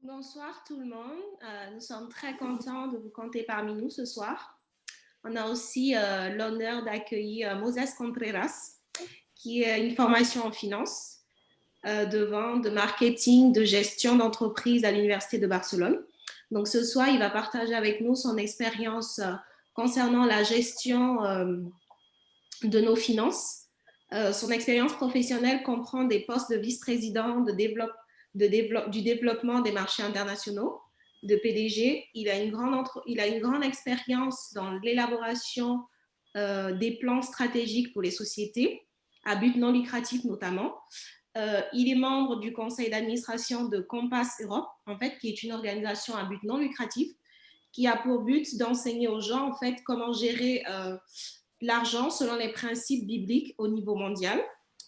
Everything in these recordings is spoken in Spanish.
Bonsoir tout le monde. Nous sommes très contents de vous compter parmi nous ce soir. On a aussi l'honneur d'accueillir Moses Contreras, qui est une formation en finance, de vente, de marketing, de gestion d'entreprise à l'Université de Barcelone. Donc ce soir, il va partager avec nous son expérience concernant la gestion de nos finances. Son expérience professionnelle comprend des postes de vice-président du développement des marchés internationaux, de PDG. Il a une grande expérience dans l'élaboration des plans stratégiques pour les sociétés, à but non lucratif notamment. Il est membre du conseil d'administration de Compass Europe, en fait, qui est une organisation à but non lucratif qui a pour but d'enseigner aux gens en fait comment gérer l'argent selon les principes bibliques au niveau mondial.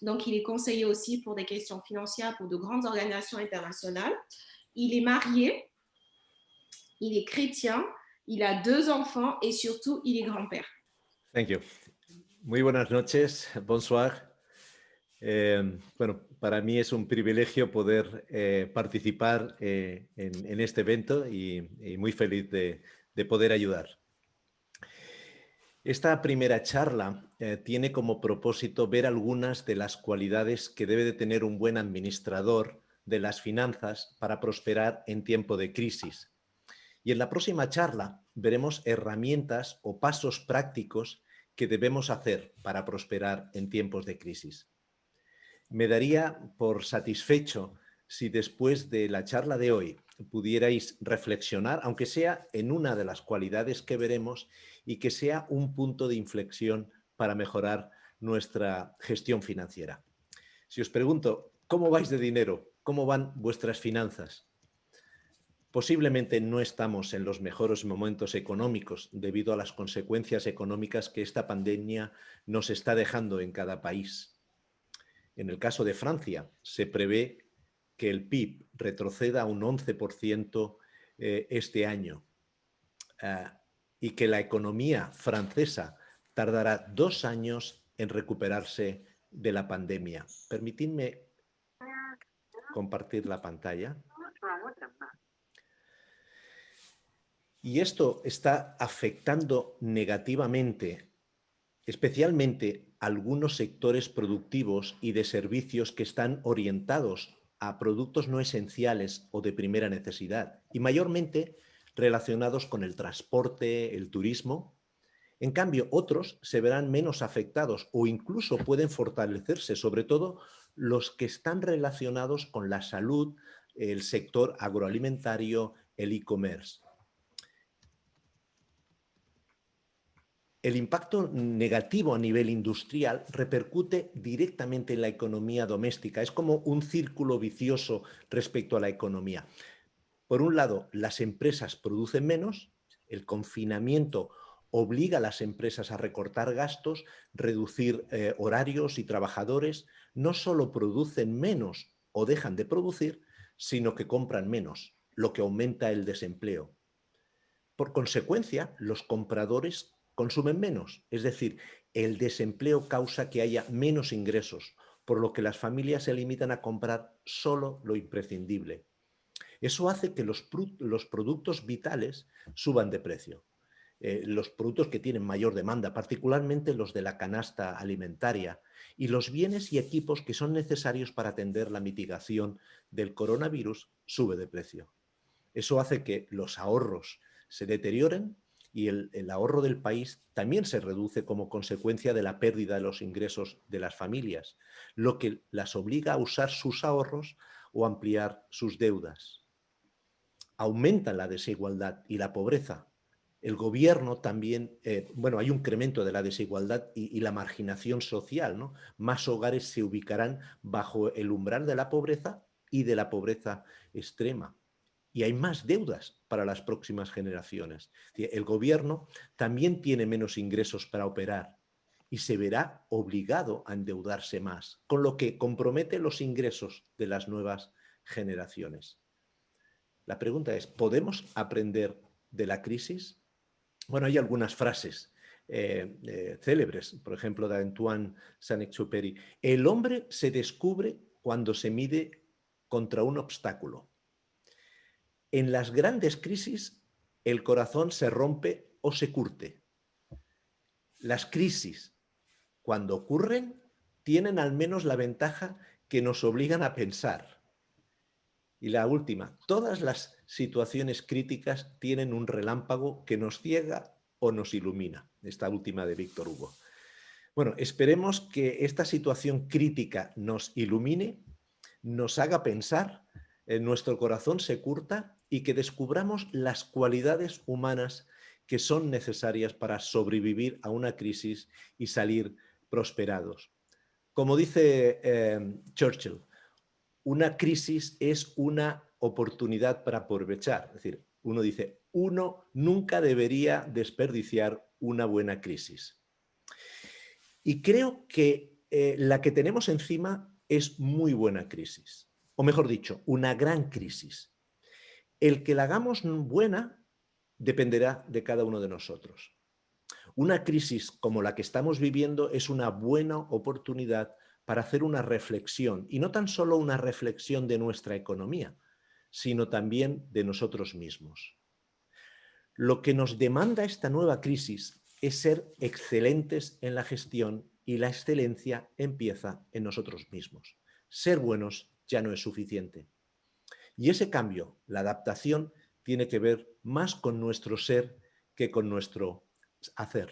Donc, il est conseiller aussi pour des questions financières pour de grandes organisations internationales. Il est marié, il est chrétien, il a 2 enfants et surtout, il est grand-père. Thank you. Muy buenas noches, bonsoir. Bueno, para mí es un privilegio poder participar en este evento y muy feliz de poder ayudar. Esta primera charla tiene como propósito ver algunas de las cualidades que debe de tener un buen administrador de las finanzas para prosperar en tiempo de crisis. Y en la próxima charla veremos herramientas o pasos prácticos que debemos hacer para prosperar en tiempos de crisis. Me daría por satisfecho si después de la charla de hoy pudierais reflexionar, aunque sea en una de las cualidades que veremos, y que sea un punto de inflexión para mejorar nuestra gestión financiera. Si os pregunto, ¿cómo vais de dinero? ¿Cómo van vuestras finanzas? Posiblemente no estamos en los mejores momentos económicos debido a las consecuencias económicas que esta pandemia nos está dejando en cada país. En el caso de Francia, se prevé que el PIB retroceda un 11% este año y que la economía francesa tardará 2 años en recuperarse de la pandemia. Permitidme compartir la pantalla. Y esto está afectando negativamente, especialmente algunos sectores productivos y de servicios que están orientados a productos no esenciales o de primera necesidad, y mayormente relacionados con el transporte, el turismo. En cambio, otros se verán menos afectados o incluso pueden fortalecerse, sobre todo los que están relacionados con la salud, el sector agroalimentario, el e-commerce. El impacto negativo a nivel industrial repercute directamente en la economía doméstica. Es como un círculo vicioso respecto a la economía. Por un lado, las empresas producen menos, el confinamiento obliga a las empresas a recortar gastos, reducir horarios y trabajadores. No solo producen menos o dejan de producir, sino que compran menos, lo que aumenta el desempleo. Por consecuencia, los compradores consumen menos, es decir, el desempleo causa que haya menos ingresos, por lo que las familias se limitan a comprar solo lo imprescindible. Eso hace que los productos vitales suban de precio. Los productos que tienen mayor demanda, particularmente los de la canasta alimentaria, y los bienes y equipos que son necesarios para atender la mitigación del coronavirus, sube de precio. Eso hace que los ahorros se deterioren y el ahorro del país también se reduce como consecuencia de la pérdida de los ingresos de las familias, lo que las obliga a usar sus ahorros o ampliar sus deudas. Aumenta la desigualdad y la pobreza. El gobierno también, hay un incremento de la desigualdad y la marginación social, ¿no? Más hogares se ubicarán bajo el umbral de la pobreza y de la pobreza extrema. Y hay más deudas para las próximas generaciones. El gobierno también tiene menos ingresos para operar y se verá obligado a endeudarse más, con lo que compromete los ingresos de las nuevas generaciones. La pregunta es, ¿podemos aprender de la crisis? Bueno, hay algunas frases célebres, por ejemplo, de Antoine Saint-Exupéry. El hombre se descubre cuando se mide contra un obstáculo. En las grandes crisis, el corazón se rompe o se curte. Las crisis, cuando ocurren, tienen al menos la ventaja que nos obligan a pensar. Y la última, todas las situaciones críticas tienen un relámpago que nos ciega o nos ilumina. Esta última de Víctor Hugo. Bueno, esperemos que esta situación crítica nos ilumine, nos haga pensar, nuestro corazón se curta y que descubramos las cualidades humanas que son necesarias para sobrevivir a una crisis y salir prosperados. Como dice Churchill, una crisis es una oportunidad para aprovechar. Es decir, uno dice, uno nunca debería desperdiciar una buena crisis. Y creo que la que tenemos encima es muy buena crisis. O mejor dicho, una gran crisis. El que la hagamos buena dependerá de cada uno de nosotros. Una crisis como la que estamos viviendo es una buena oportunidad para hacer una reflexión, y no tan solo una reflexión de nuestra economía, sino también de nosotros mismos. Lo que nos demanda esta nueva crisis es ser excelentes en la gestión, y la excelencia empieza en nosotros mismos. Ser buenos ya no es suficiente. Y ese cambio, la adaptación, tiene que ver más con nuestro ser que con nuestro hacer.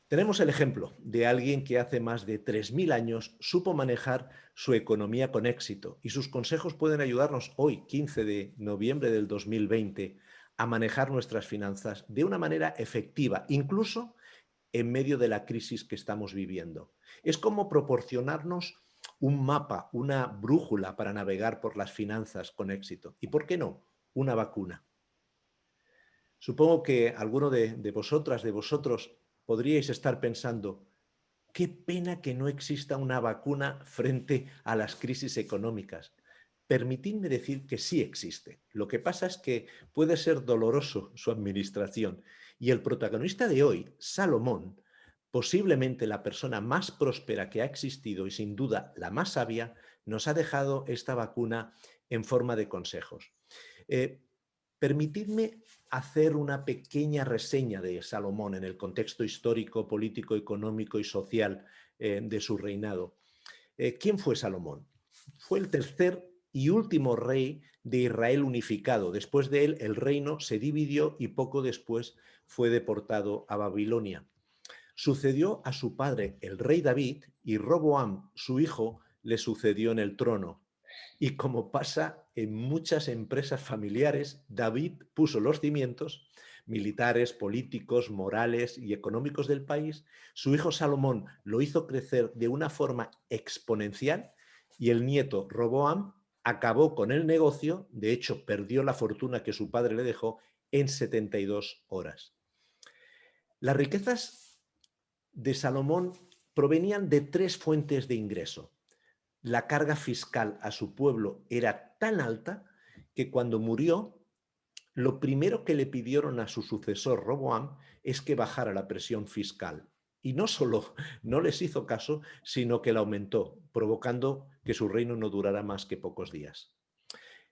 Tenemos el ejemplo de alguien que hace más de 3000 años supo manejar su economía con éxito, y sus consejos pueden ayudarnos hoy, 15 de noviembre del 2020, a manejar nuestras finanzas de una manera efectiva, incluso en medio de la crisis que estamos viviendo. Es como proporcionarnos un mapa, una brújula para navegar por las finanzas con éxito. ¿Y por qué no? Una vacuna. Supongo que alguno de vosotras, de vosotros, podríais estar pensando, qué pena que no exista una vacuna frente a las crisis económicas. Permitidme decir que sí existe. Lo que pasa es que puede ser doloroso su administración. Y el protagonista de hoy, Salomón, posiblemente la persona más próspera que ha existido y sin duda la más sabia, nos ha dejado esta vacuna en forma de consejos. Permitidme hacer una pequeña reseña de Salomón en el contexto histórico, político, económico y social de su reinado. ¿Quién fue Salomón? Fue el tercer y último rey de Israel unificado. Después de él, el reino se dividió y poco después fue deportado a Babilonia. Sucedió a su padre, el rey David, y Roboam, su hijo, le sucedió en el trono. Y como pasa en muchas empresas familiares, David puso los cimientos militares, políticos, morales y económicos del país. Su hijo Salomón lo hizo crecer de una forma exponencial, y el nieto Roboam acabó con el negocio, de hecho perdió la fortuna que su padre le dejó en 72 horas. Las riquezas de Salomón provenían de 3 fuentes de ingreso. La carga fiscal a su pueblo era tan alta que cuando murió, lo primero que le pidieron a su sucesor Roboam es que bajara la presión fiscal. Y no solo no les hizo caso, sino que la aumentó, provocando que su reino no durara más que pocos días.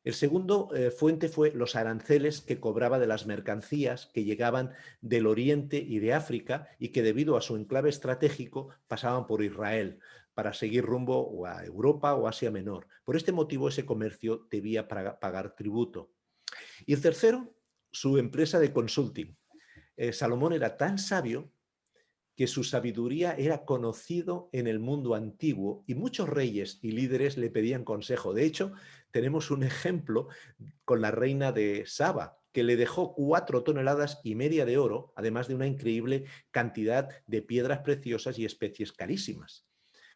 El segundo fuente fue los aranceles que cobraba de las mercancías que llegaban del Oriente y de África, y que debido a su enclave estratégico pasaban por Israel para seguir rumbo o a Europa o Asia Menor. Por este motivo ese comercio debía pagar tributo. Y el tercero, su empresa de consulting. Salomón era tan sabio que su sabiduría era conocido en el mundo antiguo, y muchos reyes y líderes le pedían consejo. De hecho, tenemos un ejemplo con la reina de Saba, que le dejó 4,5 toneladas de oro, además de una increíble cantidad de piedras preciosas y especies carísimas,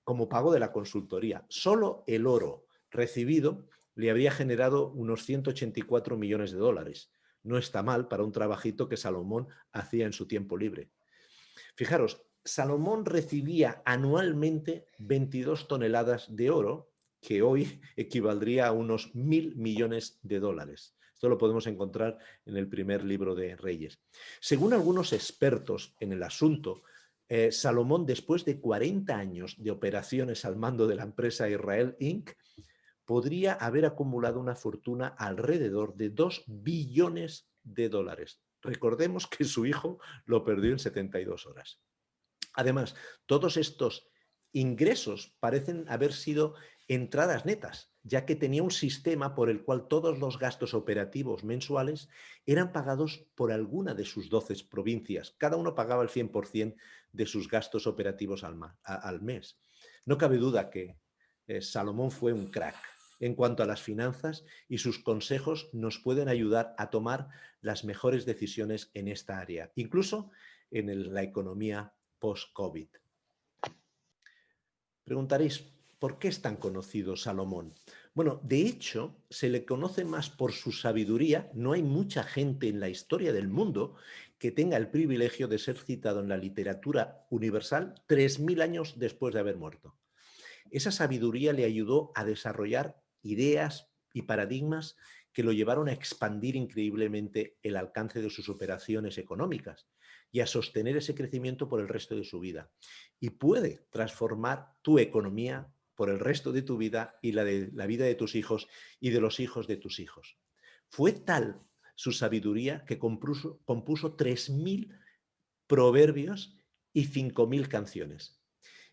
como pago de la consultoría. Solo el oro recibido le habría generado unos 184 millones de dólares. No está mal para un trabajito que Salomón hacía en su tiempo libre. Fijaros, Salomón recibía anualmente 22 toneladas de oro, que hoy equivaldría a unos 1.000 millones de dólares. Esto lo podemos encontrar en el primer libro de Reyes. Según algunos expertos en el asunto, Salomón, después de 40 años de operaciones al mando de la empresa Israel Inc., podría haber acumulado una fortuna alrededor de 2 billones de dólares. Recordemos que su hijo lo perdió en 72 horas. Además, todos estos ingresos parecen haber sido entradas netas, ya que tenía un sistema por el cual todos los gastos operativos mensuales eran pagados por alguna de sus 12 provincias. Cada uno pagaba el 100% de sus gastos operativos al mes. No cabe duda que Salomón fue un crack en cuanto a las finanzas y sus consejos nos pueden ayudar a tomar las mejores decisiones en esta área, incluso en la economía post-COVID. Preguntaréis, ¿por qué es tan conocido Salomón? Bueno, de hecho, se le conoce más por su sabiduría. No hay mucha gente en la historia del mundo que tenga el privilegio de ser citado en la literatura universal 3000 años después de haber muerto. Esa sabiduría le ayudó a desarrollar ideas y paradigmas que lo llevaron a expandir increíblemente el alcance de sus operaciones económicas y a sostener ese crecimiento por el resto de su vida. Y puede transformar tu economía por el resto de tu vida y la de la vida de tus hijos y de los hijos de tus hijos. Fue tal su sabiduría que compuso 3000 proverbios y 5000 canciones.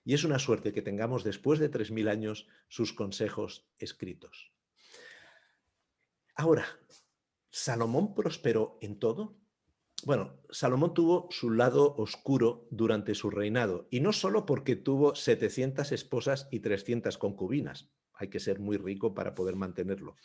Y es una suerte que tengamos después de 3000 años sus consejos escritos. Ahora, ¿Salomón prosperó en todo? Bueno, Salomón tuvo su lado oscuro durante su reinado, y no solo porque tuvo 700 esposas y 300 concubinas, hay que ser muy rico para poder mantenerlo,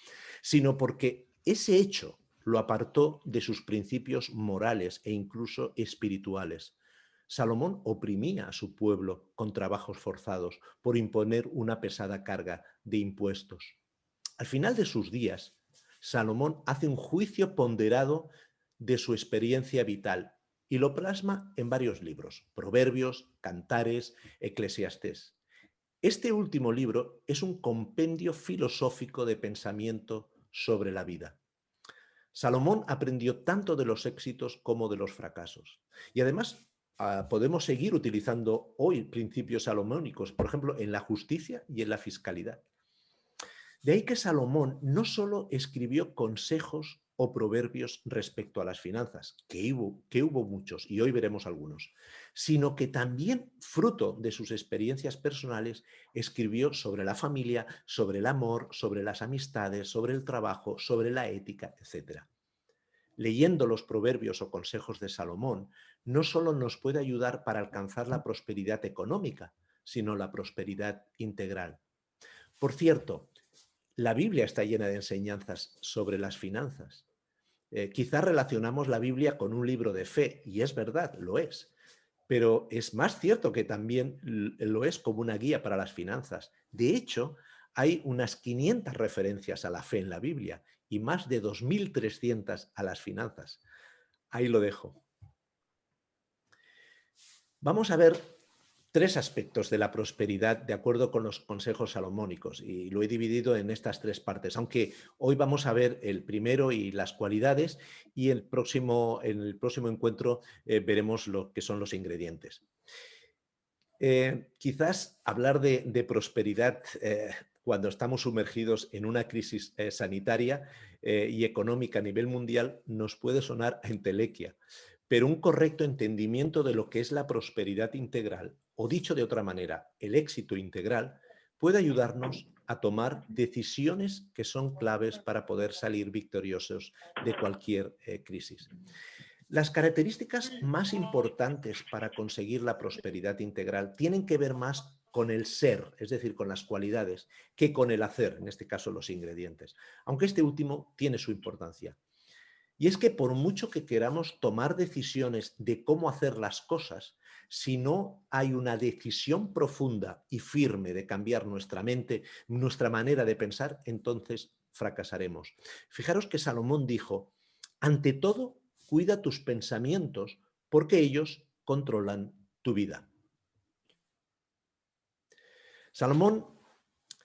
sino porque ese hecho lo apartó de sus principios morales e incluso espirituales. Salomón oprimía a su pueblo con trabajos forzados por imponer una pesada carga de impuestos. Al final de sus días, Salomón hace un juicio ponderado de su experiencia vital y lo plasma en varios libros: Proverbios, Cantares, Eclesiastés. Este último libro es un compendio filosófico de pensamiento sobre la vida. Salomón aprendió tanto de los éxitos como de los fracasos. Y además podemos seguir utilizando hoy principios salomónicos, por ejemplo, en la justicia y en la fiscalidad. De ahí que Salomón no solo escribió consejos o proverbios respecto a las finanzas, que hubo muchos y hoy veremos algunos, sino que también, fruto de sus experiencias personales, escribió sobre la familia, sobre el amor, sobre las amistades, sobre el trabajo, sobre la ética, etc. Leyendo los proverbios o consejos de Salomón, no solo nos puede ayudar para alcanzar la prosperidad económica, sino la prosperidad integral. Por cierto, la Biblia está llena de enseñanzas sobre las finanzas. Quizás relacionamos la Biblia con un libro de fe, y es verdad, lo es, pero es más cierto que también lo es como una guía para las finanzas. De hecho, hay unas 500 referencias a la fe en la Biblia y más de 2300 a las finanzas. Ahí lo dejo. Vamos a ver 3 aspectos de la prosperidad de acuerdo con los consejos salomónicos, y lo he dividido en estas 3 partes, aunque hoy vamos a ver el primero y las cualidades, y en el próximo encuentro veremos lo que son los ingredientes. Quizás hablar de prosperidad cuando estamos sumergidos en una crisis sanitaria y económica a nivel mundial nos puede sonar a entelequia, pero un correcto entendimiento de lo que es la prosperidad integral, o dicho de otra manera, el éxito integral, puede ayudarnos a tomar decisiones que son claves para poder salir victoriosos de cualquier crisis. Las características más importantes para conseguir la prosperidad integral tienen que ver más con el ser, es decir, con las cualidades, que con el hacer, en este caso los ingredientes, aunque este último tiene su importancia. Y es que por mucho que queramos tomar decisiones de cómo hacer las cosas, si no hay una decisión profunda y firme de cambiar nuestra mente, nuestra manera de pensar, entonces fracasaremos. Fijaros que Salomón dijo: ante todo, cuida tus pensamientos, porque ellos controlan tu vida. Salomón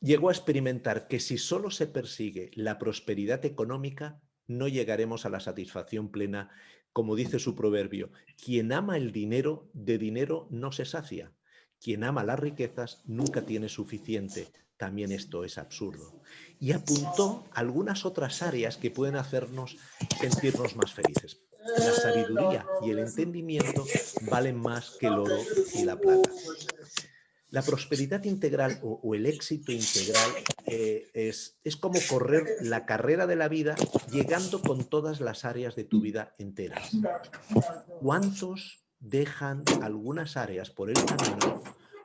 llegó a experimentar que si solo se persigue la prosperidad económica, no llegaremos a la satisfacción plena. Como dice su proverbio: quien ama el dinero, de dinero no se sacia. Quien ama las riquezas nunca tiene suficiente. también esto es absurdo. Y apuntó algunas otras áreas que pueden hacernos sentirnos más felices. La sabiduría y el entendimiento valen más que el oro y la plata. La prosperidad integral o el éxito integral es como correr la carrera de la vida llegando con todas las áreas de tu vida enteras. ¿Cuántos dejan algunas áreas por el camino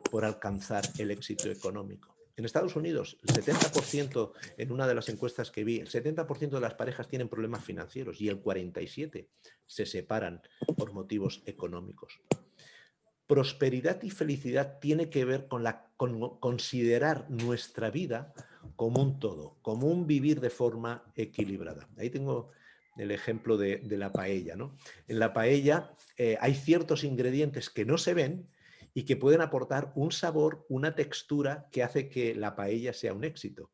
por alcanzar el éxito económico? En Estados Unidos, el 70%, en una de las encuestas que vi, el 70% de las parejas tienen problemas financieros y el 47% se separan por motivos económicos. Prosperidad y felicidad tiene que ver con considerar nuestra vida como un todo, como un vivir de forma equilibrada. Ahí tengo el ejemplo de la paella, ¿no? En la paella hay ciertos ingredientes que no se ven y que pueden aportar un sabor, una textura que hace que la paella sea un éxito.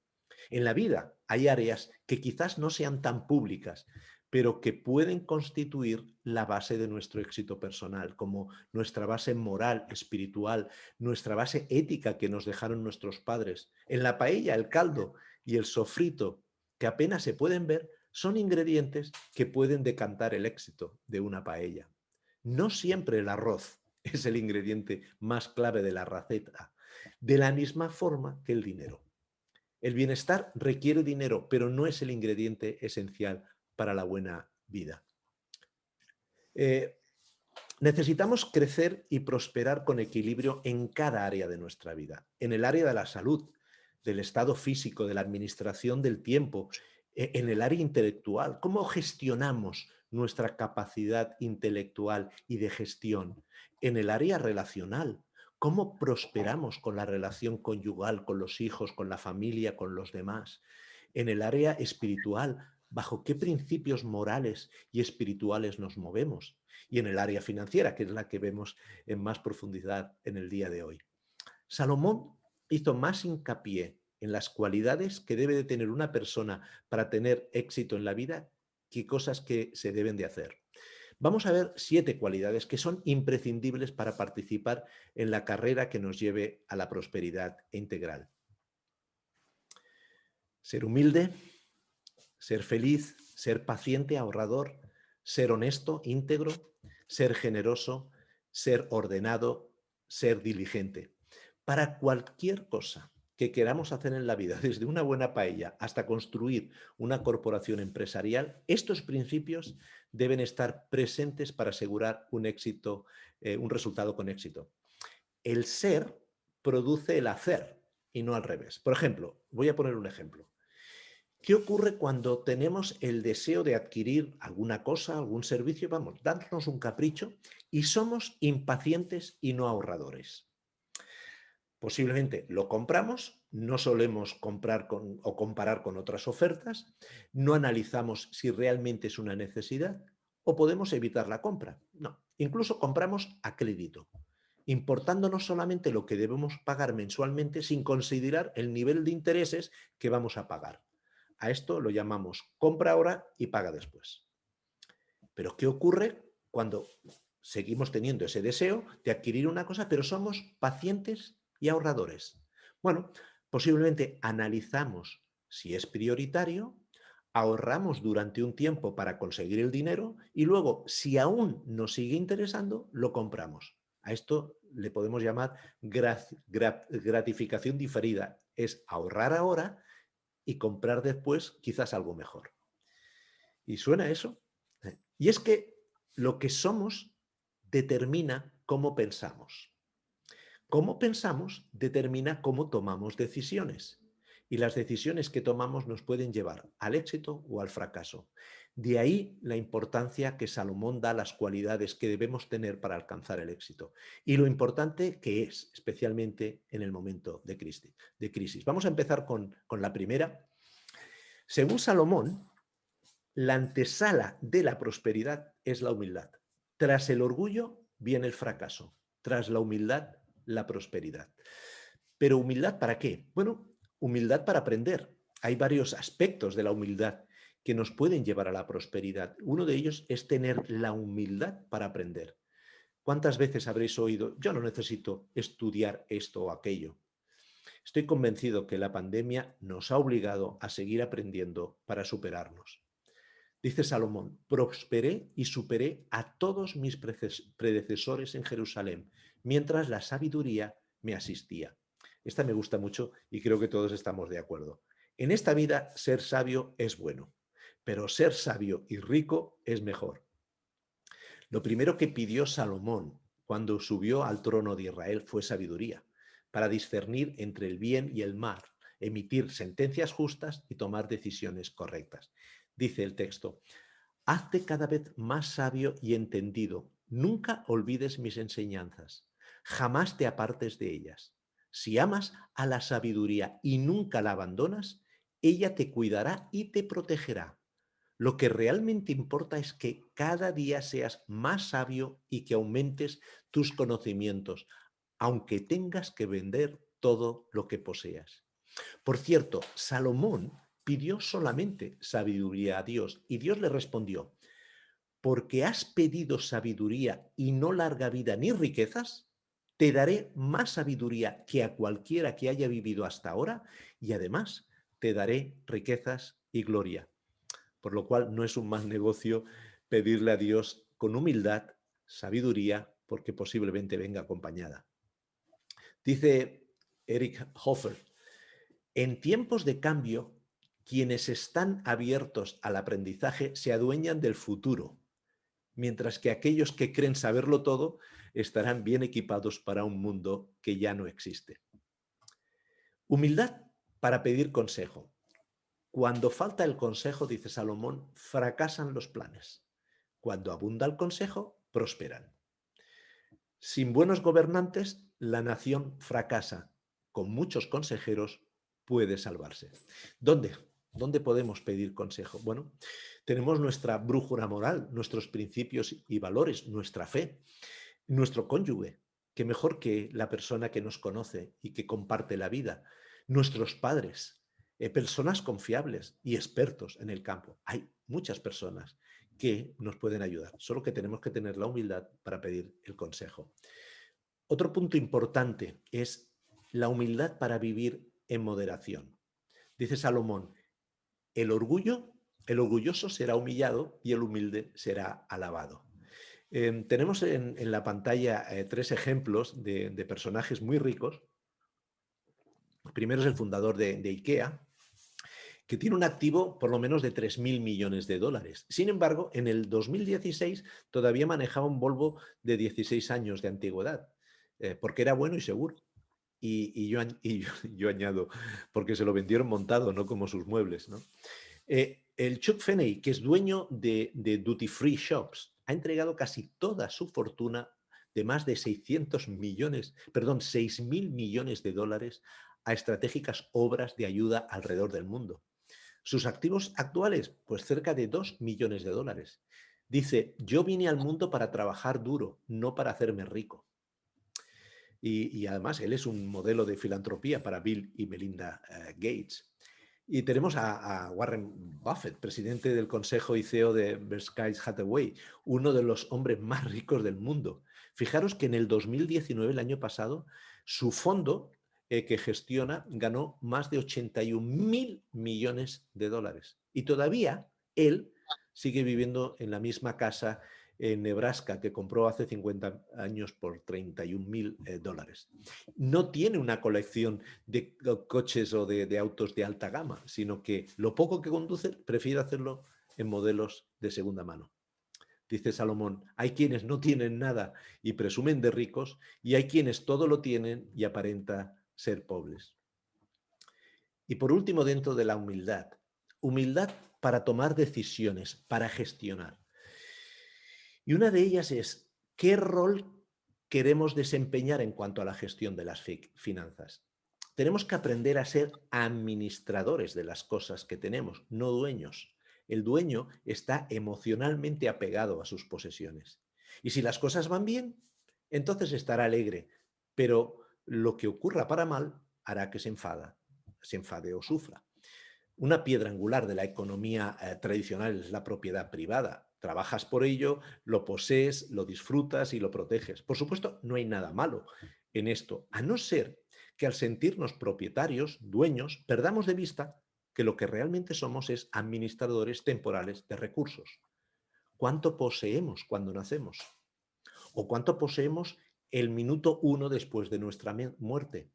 En la vida hay áreas que quizás no sean tan públicas, pero que pueden constituir la base de nuestro éxito personal, como nuestra base moral, espiritual, nuestra base ética que nos dejaron nuestros padres. En la paella, el caldo y el sofrito, que apenas se pueden ver, son ingredientes que pueden decantar el éxito de una paella. No siempre el arroz es el ingrediente más clave de la receta, de la misma forma que el dinero. El bienestar requiere dinero, pero no es el ingrediente esencial para la buena vida. Necesitamos crecer y prosperar con equilibrio en cada área de nuestra vida. En el área de la salud, del estado físico, de la administración del tiempo, en el área intelectual. ¿Cómo gestionamos nuestra capacidad intelectual y de gestión? En el área relacional. ¿Cómo prosperamos con la relación conyugal, con los hijos, con la familia, con los demás? En el área espiritual, ¿bajo qué principios morales y espirituales nos movemos? Y en el área financiera, que es la que vemos en más profundidad en el día de hoy. Salomón hizo más hincapié en las cualidades que debe de tener una persona para tener éxito en la vida que cosas que se deben de hacer. Vamos a ver 7 cualidades que son imprescindibles para participar en la carrera que nos lleve a la prosperidad integral. Ser humilde, ser feliz, ser paciente, ahorrador, ser honesto, íntegro, ser generoso, ser ordenado, ser diligente. Para cualquier cosa que queramos hacer en la vida, desde una buena paella hasta construir una corporación empresarial, estos principios deben estar presentes para asegurar un éxito, un resultado con éxito. El ser produce el hacer y no al revés. Por ejemplo, voy a poner un ejemplo. ¿Qué ocurre cuando tenemos el deseo de adquirir alguna cosa, algún servicio? Vamos, darnos un capricho y somos impacientes y no ahorradores. Posiblemente lo compramos, no solemos comprar o comparar con otras ofertas, no analizamos si realmente es una necesidad o podemos evitar la compra. No, incluso compramos a crédito, importándonos solamente lo que debemos pagar mensualmente sin considerar el nivel de intereses que vamos a pagar. A esto lo llamamos compra ahora y paga después. Pero ¿qué ocurre cuando seguimos teniendo ese deseo de adquirir una cosa, pero somos pacientes y ahorradores? Bueno, posiblemente analizamos si es prioritario, ahorramos durante un tiempo para conseguir el dinero y luego, si aún nos sigue interesando, lo compramos. A esto le podemos llamar gratificación diferida. Es ahorrar ahora y comprar después quizás algo mejor. ¿Y suena eso? Y es que lo que somos determina cómo pensamos. Cómo pensamos determina cómo tomamos decisiones. Y las decisiones que tomamos nos pueden llevar al éxito o al fracaso. De ahí la importancia que Salomón da a las cualidades que debemos tener para alcanzar el éxito. Y lo importante que es, especialmente en el momento de crisis. Vamos a empezar con la primera. Según Salomón, la antesala de la prosperidad es la humildad. Tras el orgullo viene el fracaso. Tras la humildad, la prosperidad. ¿Pero humildad para qué? Bueno, humildad para aprender. Hay varios aspectos de la humildad que nos pueden llevar a la prosperidad. Uno de ellos es tener la humildad para aprender. ¿Cuántas veces habréis oído, yo no necesito estudiar esto o aquello? Estoy convencido que la pandemia nos ha obligado a seguir aprendiendo para superarnos. Dice Salomón, prosperé y superé a todos mis predecesores en Jerusalén, mientras la sabiduría me asistía. Esta me gusta mucho y creo que todos estamos de acuerdo. En esta vida ser sabio es bueno, pero ser sabio y rico es mejor. Lo primero que pidió Salomón cuando subió al trono de Israel fue sabiduría, para discernir entre el bien y el mal, emitir sentencias justas y tomar decisiones correctas. Dice el texto, hazte cada vez más sabio y entendido. Nunca olvides mis enseñanzas. Jamás te apartes de ellas. Si amas a la sabiduría y nunca la abandonas, ella te cuidará y te protegerá. Lo que realmente importa es que cada día seas más sabio y que aumentes tus conocimientos, aunque tengas que vender todo lo que poseas. Por cierto, Salomón pidió solamente sabiduría a Dios y Dios le respondió, porque has pedido sabiduría y no larga vida ni riquezas, te daré más sabiduría que a cualquiera que haya vivido hasta ahora y además te daré riquezas y gloria. Por lo cual no es un mal negocio pedirle a Dios con humildad sabiduría porque posiblemente venga acompañada. Dice Eric Hoffer, en tiempos de cambio, quienes están abiertos al aprendizaje se adueñan del futuro, mientras que aquellos que creen saberlo todo estarán bien equipados para un mundo que ya no existe. Humildad para pedir consejo. Cuando falta el consejo, dice Salomón, fracasan los planes. Cuando abunda el consejo, prosperan. Sin buenos gobernantes, la nación fracasa. Con muchos consejeros puede salvarse. ¿Dónde? ¿Dónde podemos pedir consejo? Bueno, tenemos nuestra brújula moral, nuestros principios y valores, nuestra fe, nuestro cónyuge, que mejor que la persona que nos conoce y que comparte la vida, nuestros padres, personas confiables y expertos en el campo. Hay muchas personas que nos pueden ayudar, solo que tenemos que tener la humildad para pedir el consejo. Otro punto importante es la humildad para vivir en moderación. Dice Salomón, el orgulloso será humillado y el humilde será alabado. Tenemos en la pantalla tres ejemplos de personajes muy ricos. El primero es el fundador de IKEA, que tiene un activo por lo menos de 3.000 millones de dólares. Sin embargo, en el 2016 todavía manejaba un Volvo de 16 años de antigüedad, porque era bueno y seguro. Yo añado, porque se lo vendieron montado, no como sus muebles, ¿no? El Chuck Fenney, que es dueño de Duty Free Shops, ha entregado casi toda su fortuna de más de 6.000 millones de dólares a estratégicas obras de ayuda alrededor del mundo. Sus activos actuales, pues cerca de 2 millones de dólares. Dice, yo vine al mundo para trabajar duro, no para hacerme rico. Y además él es un modelo de filantropía para Bill y Melinda Gates. Y tenemos a Warren Buffett, presidente del Consejo y CEO de Berkshire Hathaway, uno de los hombres más ricos del mundo. Fijaros que en el 2019, el año pasado, su fondo que gestiona ganó más de 81.000 millones de dólares. Y todavía él sigue viviendo en la misma casa en Nebraska que compró hace 50 años por 31.000 dólares. No tiene una colección de coches o de autos de alta gama, sino que lo poco que conduce prefiere hacerlo en modelos de segunda mano. Dice Salomón, hay quienes no tienen nada y presumen de ricos y hay quienes todo lo tienen y aparenta ser pobres. Y por último, dentro de la humildad, humildad para tomar decisiones, para gestionar. Y una de ellas es, ¿qué rol queremos desempeñar en cuanto a la gestión de las finanzas? Tenemos que aprender a ser administradores de las cosas que tenemos, no dueños. El dueño está emocionalmente apegado a sus posesiones. Y si las cosas van bien, entonces estará alegre, pero lo que ocurra para mal hará que se enfade o sufra. Una piedra angular de la economía tradicional es la propiedad privada. Trabajas por ello, lo posees, lo disfrutas y lo proteges. Por supuesto, no hay nada malo en esto, a no ser que al sentirnos propietarios, dueños, perdamos de vista que lo que realmente somos es administradores temporales de recursos. ¿Cuánto poseemos cuando nacemos? ¿O cuánto poseemos el minuto uno después de nuestra muerte?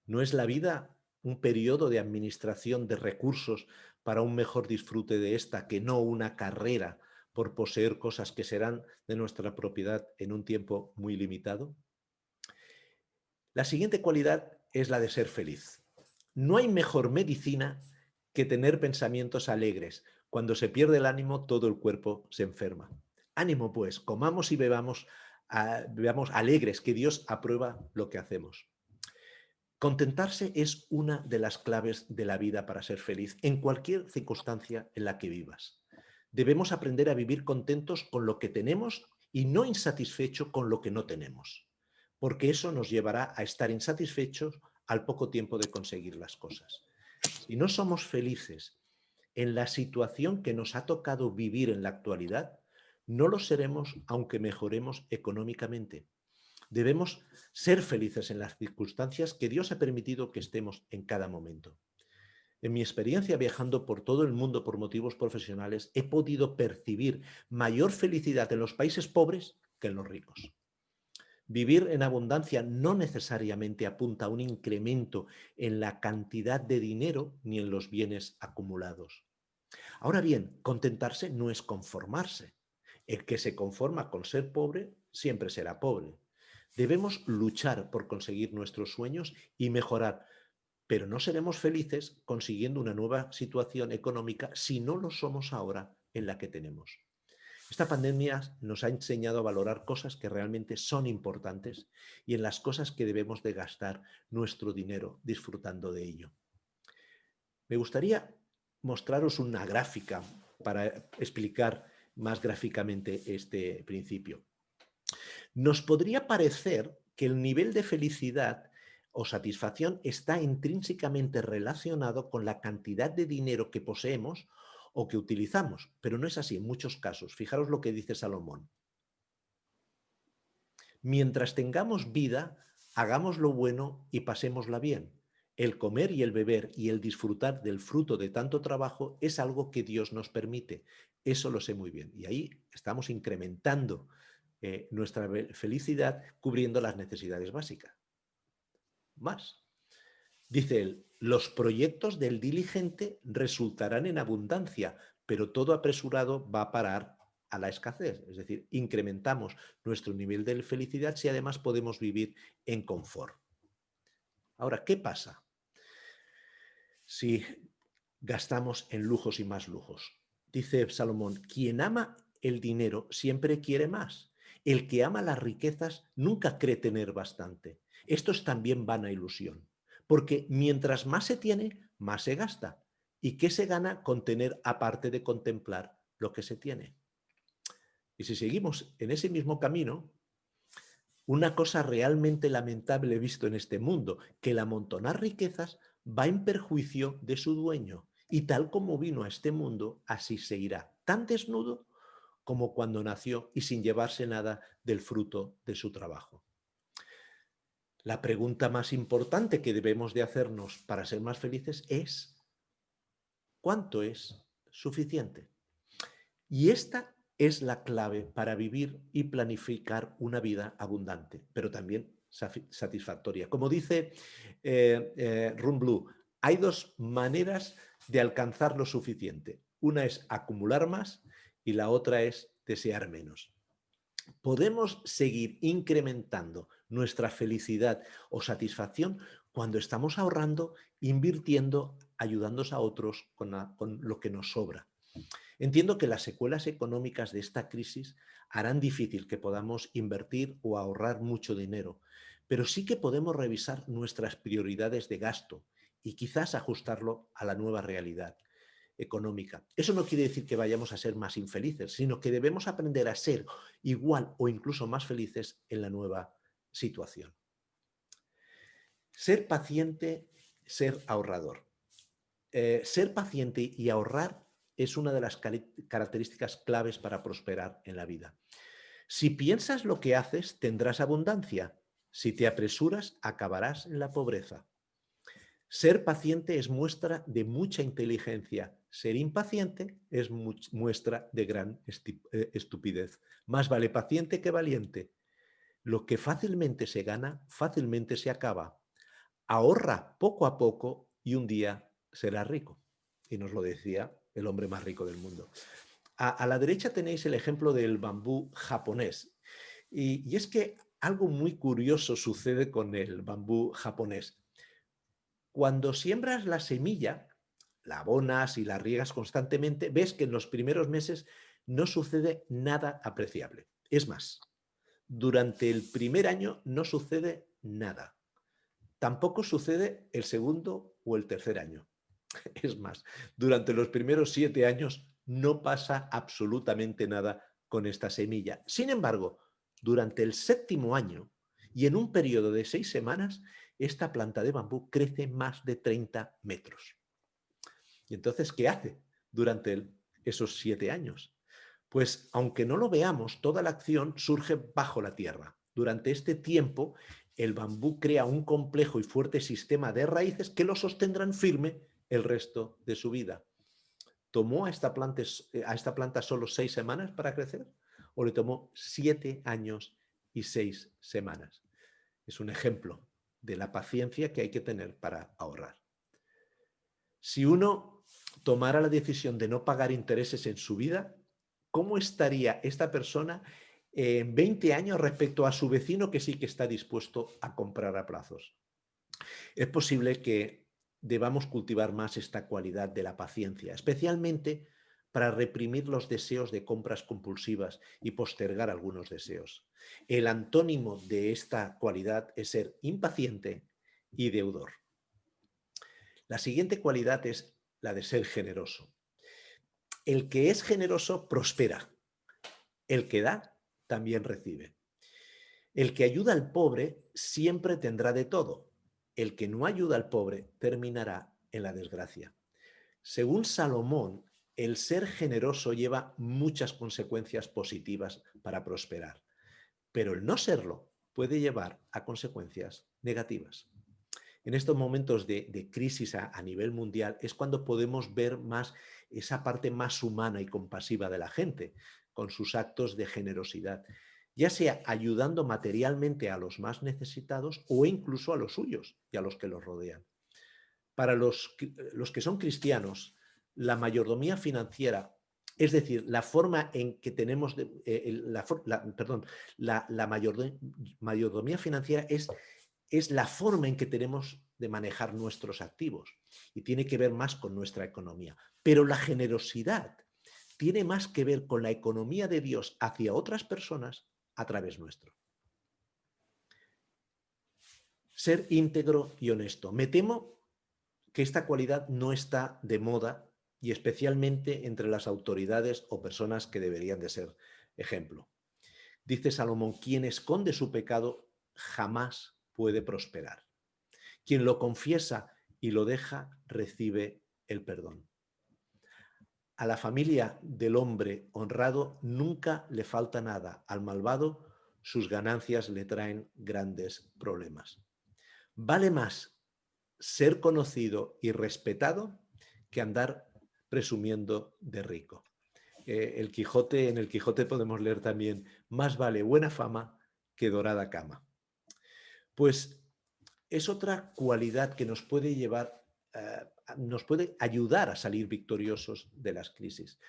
¿No es la vida un periodo de administración de recursos para un mejor disfrute de esta que no una carrera por poseer cosas que serán de nuestra propiedad en un tiempo muy limitado? La siguiente cualidad es la de ser feliz. No hay mejor medicina que tener pensamientos alegres. Cuando se pierde el ánimo, todo el cuerpo se enferma. Ánimo, pues, comamos y bebamos, veamos alegres, que Dios aprueba lo que hacemos. Contentarse es una de las claves de la vida para ser feliz, en cualquier circunstancia en la que vivas. Debemos aprender a vivir contentos con lo que tenemos y no insatisfechos con lo que no tenemos, porque eso nos llevará a estar insatisfechos al poco tiempo de conseguir las cosas. Si no somos felices en la situación que nos ha tocado vivir en la actualidad, no lo seremos aunque mejoremos económicamente. Debemos ser felices en las circunstancias que Dios ha permitido que estemos en cada momento. En mi experiencia viajando por todo el mundo por motivos profesionales, he podido percibir mayor felicidad en los países pobres que en los ricos. Vivir en abundancia no necesariamente apunta a un incremento en la cantidad de dinero ni en los bienes acumulados. Ahora bien, contentarse no es conformarse. El que se conforma con ser pobre siempre será pobre. Debemos luchar por conseguir nuestros sueños y mejorar, pero no seremos felices consiguiendo una nueva situación económica si no lo somos ahora en la que tenemos. Esta pandemia nos ha enseñado a valorar cosas que realmente son importantes y en las cosas que debemos de gastar nuestro dinero disfrutando de ello. Me gustaría mostraros una gráfica para explicar más gráficamente este principio. Nos podría parecer que el nivel de felicidad o satisfacción está intrínsecamente relacionado con la cantidad de dinero que poseemos o que utilizamos, pero no es así en muchos casos. Fijaros lo que dice Salomón. Mientras tengamos vida, hagamos lo bueno y pasémosla bien. El comer y el beber y el disfrutar del fruto de tanto trabajo es algo que Dios nos permite. Eso lo sé muy bien. Y ahí estamos incrementando nuestra felicidad cubriendo las necesidades básicas. Más. Dice él, los proyectos del diligente resultarán en abundancia, pero todo apresurado va a parar a la escasez. Es decir, incrementamos nuestro nivel de felicidad si además podemos vivir en confort. Ahora, ¿qué pasa si gastamos en lujos y más lujos? Dice Salomón, quien ama el dinero siempre quiere más. El que ama las riquezas nunca cree tener bastante. Esto es también vana ilusión, porque mientras más se tiene, más se gasta. ¿Y qué se gana con tener aparte de contemplar lo que se tiene? Y si seguimos en ese mismo camino, una cosa realmente lamentable visto en este mundo, que el amontonar riquezas va en perjuicio de su dueño. Y tal como vino a este mundo, así se irá, tan desnudo como cuando nació y sin llevarse nada del fruto de su trabajo. La pregunta más importante que debemos de hacernos para ser más felices es ¿cuánto es suficiente? Y esta es la clave para vivir y planificar una vida abundante, pero también satisfactoria. Como dice Ron Blue, hay dos maneras de alcanzar lo suficiente. Una es acumular más y la otra es desear menos. Podemos seguir incrementando nuestra felicidad o satisfacción cuando estamos ahorrando, invirtiendo, ayudándonos a otros con lo que nos sobra. Entiendo que las secuelas económicas de esta crisis harán difícil que podamos invertir o ahorrar mucho dinero, pero sí que podemos revisar nuestras prioridades de gasto y quizás ajustarlo a la nueva realidad económica. Eso no quiere decir que vayamos a ser más infelices, sino que debemos aprender a ser igual o incluso más felices en la nueva situación. Ser paciente, ser ahorrador. Ser paciente y ahorrar es una de las características claves para prosperar en la vida. Si piensas lo que haces, tendrás abundancia. Si te apresuras, acabarás en la pobreza. Ser paciente es muestra de mucha inteligencia. Ser impaciente es muestra de gran estupidez. Más vale paciente que valiente. Lo que fácilmente se gana, fácilmente se acaba. Ahorra poco a poco y un día serás rico. Y nos lo decía el hombre más rico del mundo. A la derecha tenéis el ejemplo del bambú japonés. Y es que algo muy curioso sucede con el bambú japonés. Cuando siembras la semilla, la abonas y la riegas constantemente, ves que en los primeros meses no sucede nada apreciable. Es más, durante el primer año no sucede nada. Tampoco sucede el segundo o el tercer año. Es más, durante los primeros 7 años no pasa absolutamente nada con esta semilla. Sin embargo, durante el 7.º año y en un periodo de 6 semanas, esta planta de bambú crece más de 30 metros. ¿Y entonces qué hace durante esos 7 años? Pues aunque no lo veamos, toda la acción surge bajo la tierra. Durante este tiempo, el bambú crea un complejo y fuerte sistema de raíces que lo sostendrán firme el resto de su vida. ¿Tomó a esta planta solo 6 semanas para crecer? ¿O le tomó 7 años y 6 semanas? Es un ejemplo de la paciencia que hay que tener para ahorrar. Si uno tomara la decisión de no pagar intereses en su vida, ¿cómo estaría esta persona en 20 años respecto a su vecino que sí que está dispuesto a comprar a plazos? Es posible que debamos cultivar más esta cualidad de la paciencia, especialmente para reprimir los deseos de compras compulsivas y postergar algunos deseos. El antónimo de esta cualidad es ser impaciente y deudor. La siguiente cualidad es la de ser generoso. El que es generoso prospera. El que da también recibe. El que ayuda al pobre siempre tendrá de todo. El que no ayuda al pobre terminará en la desgracia. Según Salomón, el ser generoso lleva muchas consecuencias positivas para prosperar, pero el no serlo puede llevar a consecuencias negativas. En estos momentos de crisis a nivel mundial es cuando podemos ver más esa parte más humana y compasiva de la gente, con sus actos de generosidad, ya sea ayudando materialmente a los más necesitados o incluso a los suyos y a los que los rodean. Para los que son cristianos, la mayordomía financiera, es decir, la forma en que tenemos, la mayordomía financiera es la forma en que tenemos de manejar nuestros activos y tiene que ver más con nuestra economía. Pero la generosidad tiene más que ver con la economía de Dios hacia otras personas a través nuestro. Ser íntegro y honesto. Me temo que esta cualidad no está de moda y especialmente entre las autoridades o personas que deberían de ser ejemplo. Dice Salomón, quien esconde su pecado jamás puede prosperar. Quien lo confiesa y lo deja recibe el perdón. A la familia del hombre honrado nunca le falta nada. Al malvado sus ganancias le traen grandes problemas. Vale más ser conocido y respetado que andar presumiendo de rico. En el Quijote podemos leer también, más vale buena fama que dorada cama. Pues es otra cualidad que nos puede llevar, nos puede ayudar a salir victoriosos de las crisis.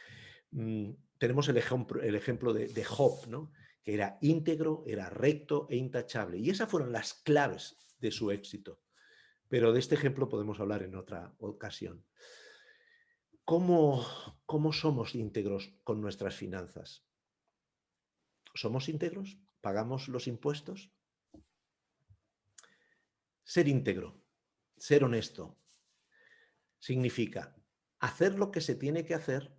Tenemos el ejemplo de Job, ¿no? Que era íntegro, era recto e intachable. Y esas fueron las claves de su éxito. Pero de este ejemplo podemos hablar en otra ocasión. ¿Cómo somos íntegros con nuestras finanzas? ¿Somos íntegros? ¿Pagamos los impuestos? Ser íntegro, ser honesto, significa hacer lo que se tiene que hacer,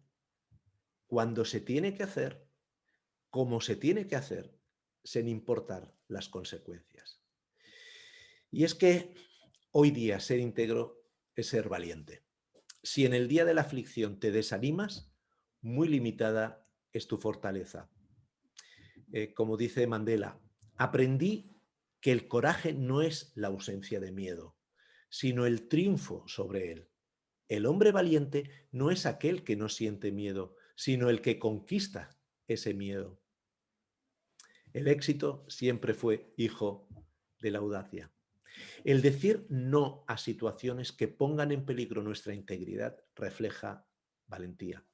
cuando se tiene que hacer, como se tiene que hacer, sin importar las consecuencias. Y es que hoy día ser íntegro es ser valiente. Si en el día de la aflicción te desanimas, muy limitada es tu fortaleza. Como dice Mandela, aprendí que el coraje no es la ausencia de miedo, sino el triunfo sobre él. El hombre valiente no es aquel que no siente miedo, sino el que conquista ese miedo. El éxito siempre fue hijo de la audacia. El decir no a situaciones que pongan en peligro nuestra integridad refleja valentía.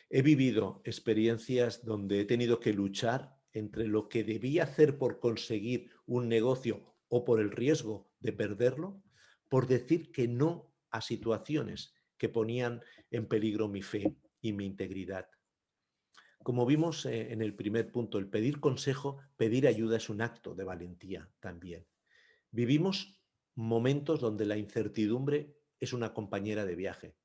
He vivido experiencias donde he tenido que luchar entre lo que debía hacer por conseguir un negocio o por el riesgo de perderlo, por decir que no a situaciones que ponían en peligro mi fe y mi integridad. Como vimos en el primer punto, el pedir consejo, pedir ayuda es un acto de valentía también. Vivimos momentos donde la incertidumbre es una compañera de viaje.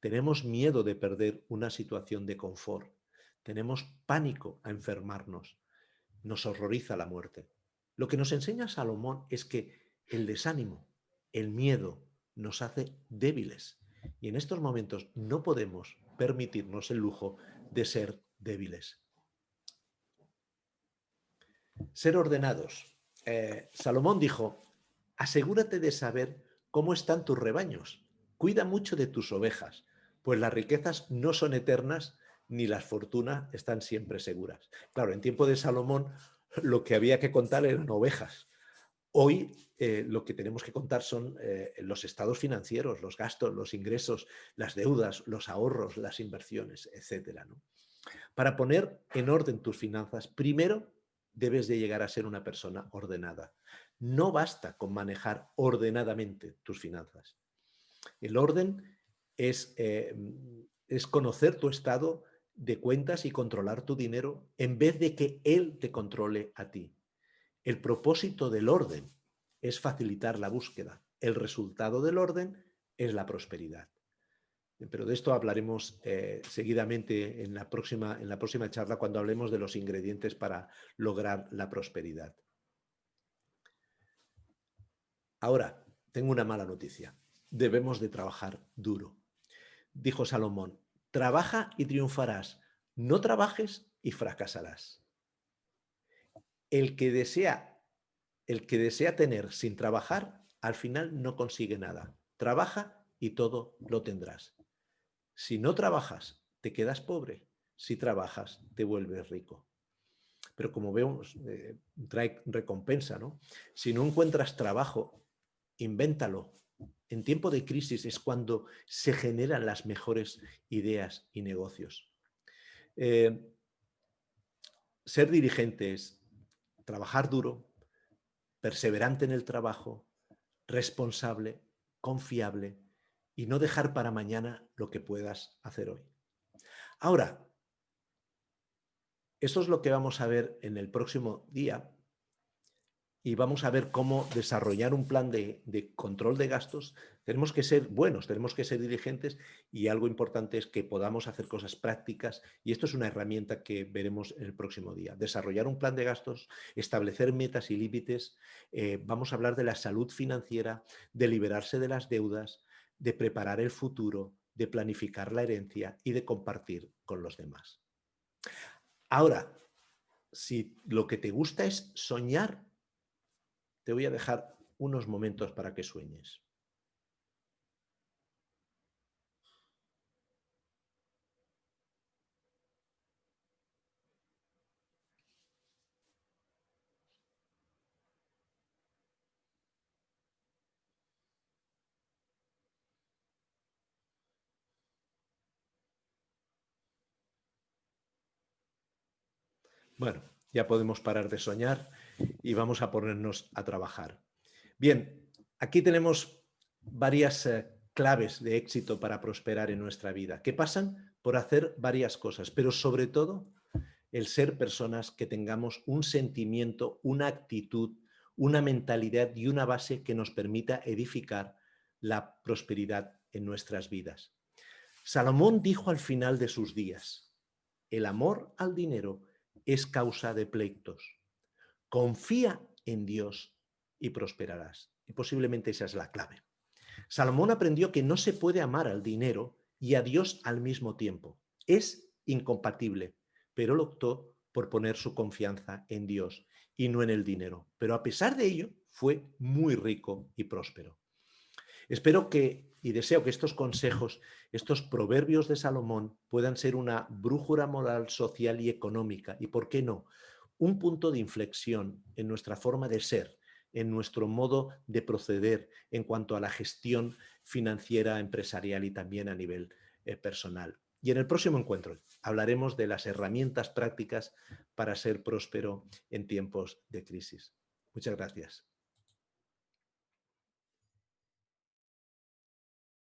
Tenemos miedo de perder una situación de confort. Tenemos pánico a enfermarnos. Nos horroriza la muerte. Lo que nos enseña Salomón es que el desánimo, el miedo, nos hace débiles. Y en estos momentos no podemos permitirnos el lujo de ser débiles. Ser ordenados. Salomón dijo: asegúrate de saber cómo están tus rebaños. Cuida mucho de tus ovejas, pues las riquezas no son eternas ni las fortunas están siempre seguras. Claro, en tiempo de Salomón lo que había que contar eran ovejas. Hoy lo que tenemos que contar son los estados financieros, los gastos, los ingresos, las deudas, los ahorros, las inversiones, etcétera, ¿no? Para poner en orden tus finanzas, primero debes de llegar a ser una persona ordenada. No basta con manejar ordenadamente tus finanzas. El orden es conocer tu estado de cuentas y controlar tu dinero en vez de que él te controle a ti. El propósito del orden es facilitar la búsqueda. El resultado del orden es la prosperidad. Pero de esto hablaremos seguidamente en la próxima charla, cuando hablemos de los ingredientes para lograr la prosperidad. Ahora, tengo una mala noticia. Debemos de trabajar duro. Dijo Salomón: trabaja y triunfarás, no trabajes y fracasarás. El que desea tener sin trabajar, al final no consigue nada. Trabaja y todo lo tendrás. Si no trabajas, te quedas pobre. Si trabajas, te vuelves rico. Pero como vemos, trae recompensa, ¿no? Si no encuentras trabajo, invéntalo. En tiempo de crisis es cuando se generan las mejores ideas y negocios. Ser dirigente es trabajar duro, perseverante en el trabajo, responsable, confiable y no dejar para mañana lo que puedas hacer hoy. Ahora, esto es lo que vamos a ver en el próximo día y vamos a ver cómo desarrollar un plan de control de gastos. Tenemos que ser buenos, tenemos que ser diligentes y algo importante es que podamos hacer cosas prácticas y esto es una herramienta que veremos en el próximo día. Desarrollar un plan de gastos, establecer metas y límites. Vamos a hablar de la salud financiera, de liberarse de las deudas, de preparar el futuro, de planificar la herencia y de compartir con los demás. Ahora, si lo que te gusta es soñar, te voy a dejar unos momentos para que sueñes. Bueno, ya podemos parar de soñar y vamos a ponernos a trabajar. Bien, aquí tenemos varias claves de éxito para prosperar en nuestra vida, que pasan por hacer varias cosas, pero sobre todo el ser personas que tengamos un sentimiento, una actitud, una mentalidad y una base que nos permita edificar la prosperidad en nuestras vidas. Salomón dijo al final de sus días: el amor al dinero es causa de pleitos. Confía en Dios y prosperarás. Y posiblemente esa es la clave. Salomón aprendió que no se puede amar al dinero y a Dios al mismo tiempo. Es incompatible, pero él optó por poner su confianza en Dios y no en el dinero. Pero a pesar de ello, fue muy rico y próspero. Espero que y deseo que estos consejos, estos proverbios de Salomón puedan ser una brújula moral, social y económica y, ¿por qué no?, un punto de inflexión en nuestra forma de ser, en nuestro modo de proceder en cuanto a la gestión financiera, empresarial y también a nivel personal. Y en el próximo encuentro hablaremos de las herramientas prácticas para ser próspero en tiempos de crisis. Muchas gracias.